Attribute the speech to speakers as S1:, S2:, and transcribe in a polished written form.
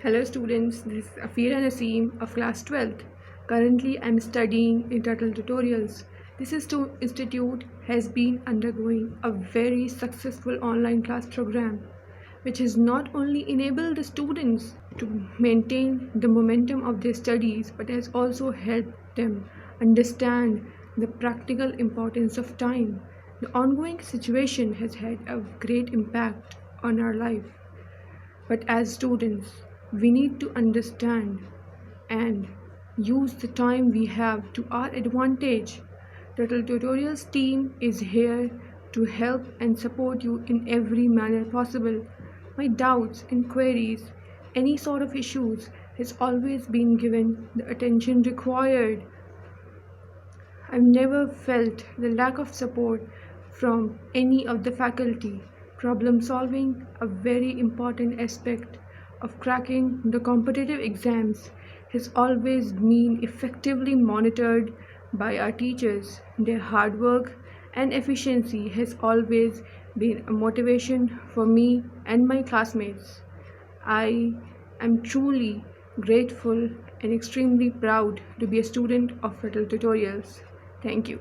S1: Hello students, this is Afeerah of class 12th. Currently I am studying in Turtle Tutorials. This institute has been undergoing a very successful online class program which has not only enabled the students to maintain the momentum of their studies but has also helped them understand the practical importance of time. The ongoing situation has had a great impact on our life. But as students, we need to understand and use the time we have to our advantage. Turtle Tutorials team is here to help and support you in every manner possible. My doubts and queries, any sort of issues has always been given the attention required. I've never felt the lack of support from any of the faculty. Problem solving, a very important aspect of cracking the competitive exams, has always been effectively monitored by our teachers. Their hard work and efficiency has always been a motivation for me and my classmates. I am truly grateful and extremely proud to be a student of Turtle Tutorials. Thank you.